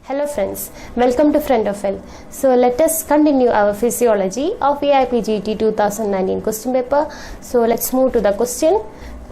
Hello friends, welcome to Friend of Health. So let us continue our physiology of AIAPGET 2019 question paper. So let's move to the question.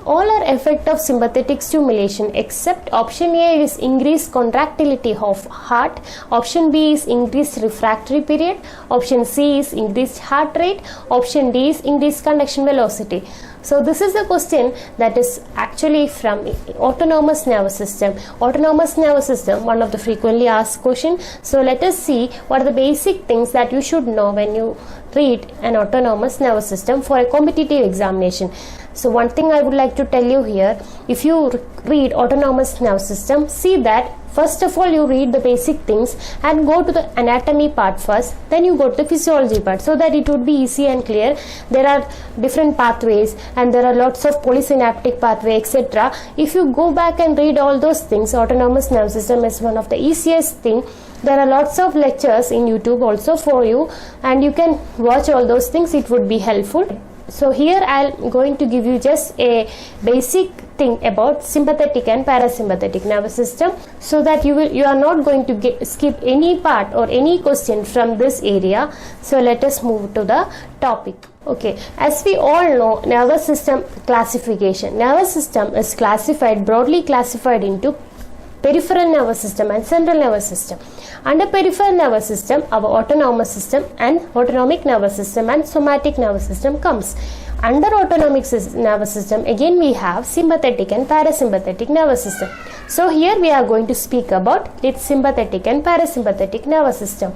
All are effect of sympathetic stimulation except option A is increased contractility of heart, option B is increased refractory period, option C is increased heart rate, option D is increased conduction velocity. So this is a question that is actually from autonomous nervous system. Autonomous nervous system, one of the frequently asked question. So let us see what are the basic things that you should know when you read an autonomous nervous system for a competitive examination. So one thing I would like to tell you here, if you read autonomous nervous system, see that first of all you read the basic things and go to the anatomy part first, then you go to the physiology part, so that it would be easy and clear. There are different pathways and there are lots of polysynaptic pathway, etc. If you go back and read all those things, autonomous nervous system is one of the easiest thing. There are lots of lectures in YouTube also for you, and you can watch all those things. It would be helpful. So here I am going to give you just a basic thing about sympathetic and parasympathetic nervous system, so that you are not going to skip any part or any question from this area. So let us move to the topic. Okay, as we all know, nervous system classification. Nervous system is broadly classified into peripheral nervous system and central nervous system. Under peripheral nervous system, our autonomous system and autonomic nervous system and somatic nervous system comes. Under autonomic nervous system, again we have sympathetic and parasympathetic nervous system. So here we are going to speak about its sympathetic and parasympathetic nervous system.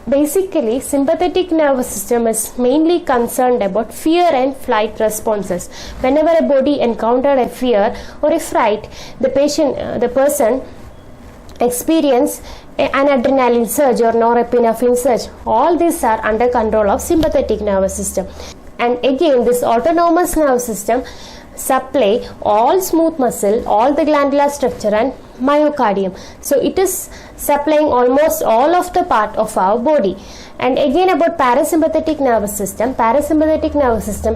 Basically, sympathetic nervous system is mainly concerned about fear and flight responses. Whenever a body encountered a fear or a fright, the person experience an adrenaline surge or norepinephrine surge. All these are under control of sympathetic nervous system. And again, this autonomous nervous system supply all smooth muscle, all the glandular structure and myocardium. So it is supplying almost all of the part of our body. And again, about parasympathetic nervous system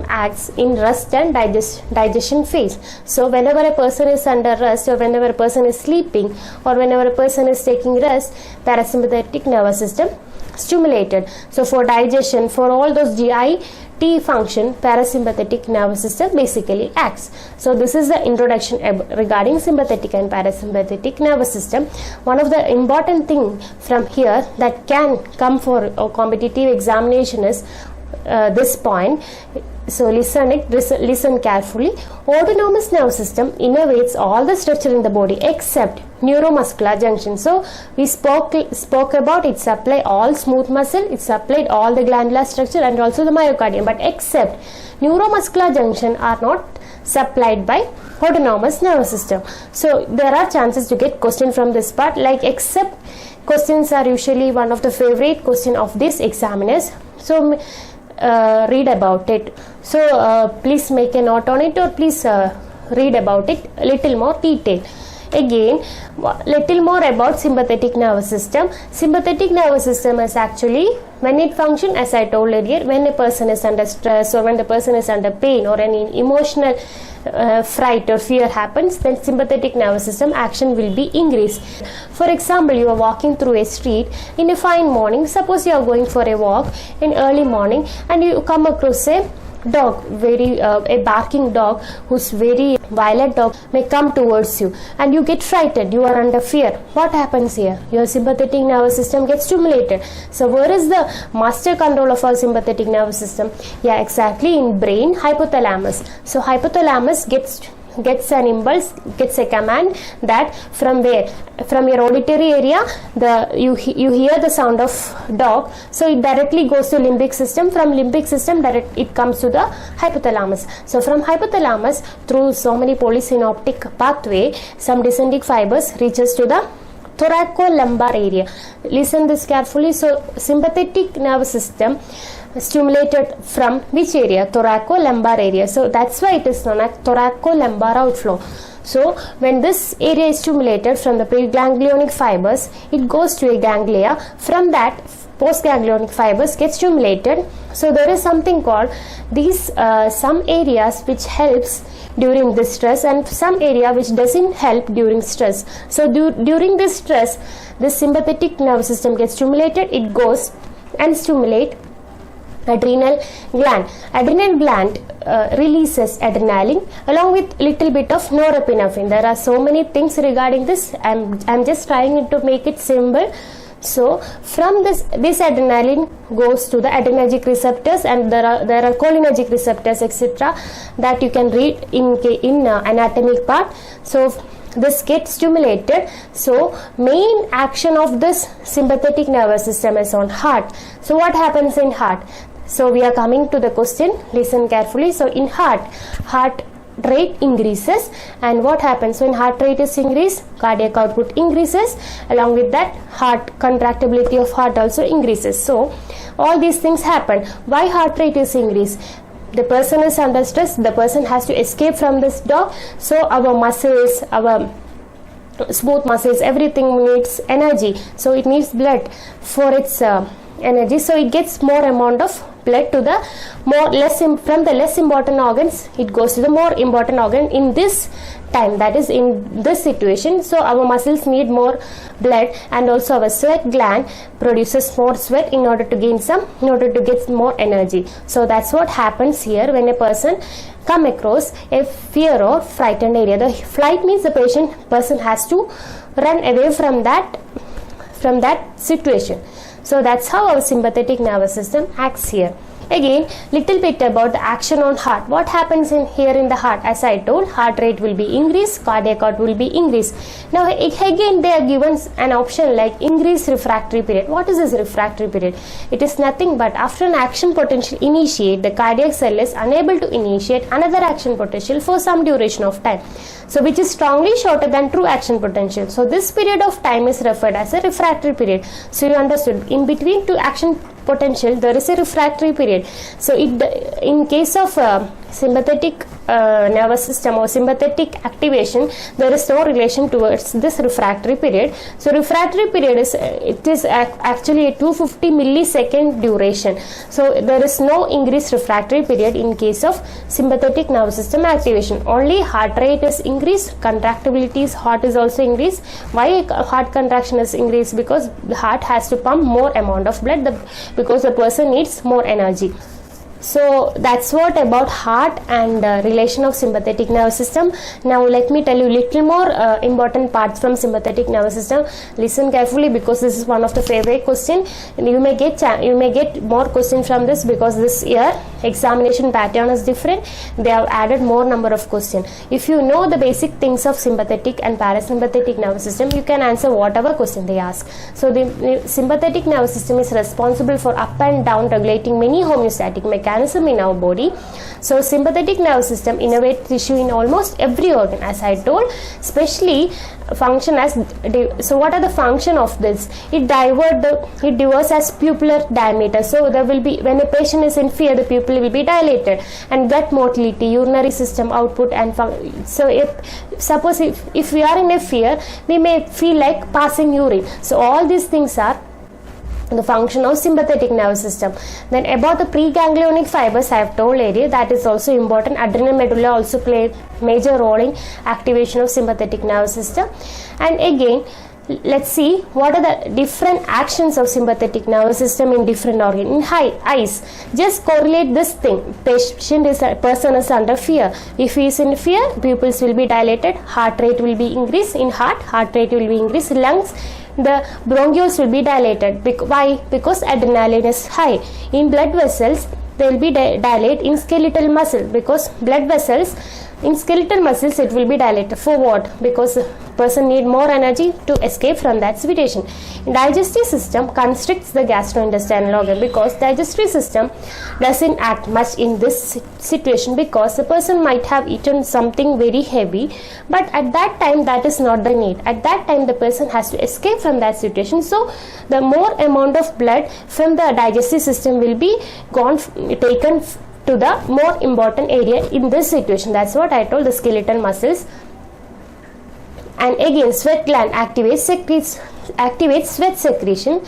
acts in rest and digestion phase. So whenever a person is under rest, or whenever a person is sleeping, or whenever a person is taking rest, parasympathetic nervous system stimulated. So for digestion, for all those GI function, parasympathetic nervous system basically acts. So this is the introduction regarding sympathetic and parasympathetic nervous system. One of the important thing from here that can come for a competitive examination is this point. So listen carefully. Autonomous nervous system innervates all the structure in the body except neuromuscular junction. So we spoke about it supply all smooth muscle, it supplied all the glandular structure and also the myocardium, but except neuromuscular junction are not supplied by autonomous nervous system. So there are chances to get question from this part, like except questions are usually one of the favorite question of these examiners. So read about it. So please make a note on it, or please read about it a little more detail. Again, little more about sympathetic nervous system. Sympathetic nervous system is actually when it functions, as I told earlier, when a person is under stress or when the person is under pain or any emotional fright or fear happens, then sympathetic nervous system action will be increased. For example, you are walking through a street in a fine morning. Suppose you are going for a walk in early morning and you come across a dog, a barking dog, whose very violent dog may come towards you, and you get frightened, you are under fear. What happens here? Your sympathetic nervous system gets stimulated. So where is the master control of our sympathetic nervous system? Yeah, exactly in brain, hypothalamus. So hypothalamus gets an impulse, gets a command that from your auditory area, you hear the sound of dog, so it directly goes to limbic system. From limbic system it comes to the hypothalamus. So from hypothalamus, through so many polysynaptic pathway, some descending fibers reaches to the thoracolumbar area. Listen this carefully. So sympathetic nervous system stimulated from which area? Thoracolumbar area. So that's why it is known as thoracolumbar outflow. So when this area is stimulated from the preganglionic fibers, it goes to a ganglia. From that, postganglionic fibers get stimulated. So there is something called these some areas which helps during this stress and some area which doesn't help during stress. So during this stress, the sympathetic nervous system gets stimulated. It goes and stimulate adrenal gland. Adrenal gland releases adrenaline along with little bit of norepinephrine. There are so many things regarding this. I'm just trying to make it simple. So from this adrenaline goes to the adrenergic receptors, and there are cholinergic receptors, etc., that you can read in anatomic part. So this gets stimulated. So main action of this sympathetic nervous system is on heart. So what happens in heart? So we are coming to the question. Listen carefully. So in heart rate increases, and what happens when heart rate is increased? Cardiac output increases. Along with that, heart contractibility of heart also increases. So all these things happen. Why heart rate is increased? The person is under stress. The person has to escape from this dog. So our muscles, our smooth muscles, everything needs energy. So it needs blood for its energy. So it gets more amount of blood to the from the less important organs, it goes to the more important organ in this time, that is in this situation. So our muscles need more blood, and also our sweat gland produces more sweat in order to get more energy. So that's what happens here when a person come across a fear or frightened area. The flight means the person has to run away from that situation. So that's how our sympathetic nervous system acts here. Again, little bit about the action on heart. What happens here in the heart? As I told, heart rate will be increased, cardiac output will be increased. Now again they are given an option like increased refractory period. What is this refractory period? It is nothing but after an action potential initiate, the cardiac cell is unable to initiate another action potential for some duration of time. So which is strongly shorter than true action potential. So this period of time is referred as a refractory period. So you understood, in between two action potential there is a refractory period. So in case of sympathetic nervous system or sympathetic activation, there is no relation towards this refractory period. So refractory period is actually a 250 millisecond duration. So there is no increased refractory period in case of sympathetic nervous system activation. Only heart rate is increased, contractibility is heart is also increased. Why heart contraction is increased? Because the heart has to pump more amount of blood because the person needs more energy. So that's what about heart and relation of sympathetic nervous system. Now let me tell you little more important parts from sympathetic nervous system. Listen carefully because this is one of the favorite question. You may get more questions from this because this year examination pattern is different. They have added more number of questions. If you know the basic things of sympathetic and parasympathetic nervous system, you can answer whatever question they ask. So the sympathetic nervous system is responsible for up and down regulating many homeostatic mechanisms in our body. So sympathetic nervous system innervates tissue in almost every organ, as I told, especially function as so what are the function of this? It diverts as pupillar diameter. So there will be, when a patient is in fear, the pupil will be dilated, and gut motility, urinary system output, and so if we are in a fear, we may feel like passing urine. So all these things are the function of sympathetic nervous system. Then about the preganglionic fibers, I have told earlier, that is also important. Adrenal medulla also play major role in activation of sympathetic nervous system. And again, let's see what are the different actions of sympathetic nervous system in different organs. In eyes, just correlate this thing. Person is under fear. If he is in fear, pupils will be dilated, heart rate will be increased. In heart rate will be increased. Lungs, the bronchioles will be dilated. Why? Because adrenaline is high. In blood vessels, they will be dilate in skeletal muscle because blood vessels In skeletal muscles it will be dilated. For what? Because the person need more energy to escape from that situation. In digestive system constricts the gastrointestinal organ, because digestive system doesn't act much in this situation, because the person might have eaten something very heavy, but at that time that is not the need. At that time the person has to escape from that situation, so the more amount of blood from the digestive system will be taken to the more important area in this situation. That's what I told, the skeletal muscles. And again, sweat gland activates sweat secretion.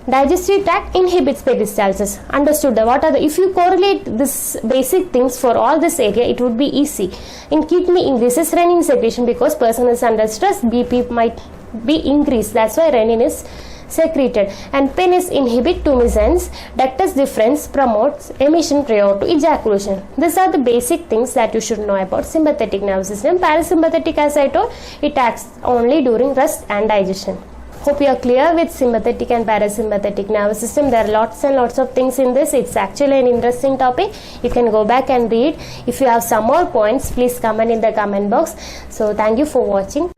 Digestive tract inhibits peristalsis. Understood? What are the, if you correlate this basic things for all this area, it would be easy. In kidney increases renin secretion, because person is under stress, BP might be increased. That's why renin is secreted. And penis inhibit tumescence. Ductus deferens promotes emission prior to ejaculation. These are the basic things that you should know about sympathetic nervous system. Parasympathetic, as I told, it acts only during rest and digestion. Hope you are clear with sympathetic and parasympathetic nervous system. There are lots and lots of things in this. It's actually an interesting topic. You can go back and read. If you have some more points, please comment in the comment box. So thank you for watching.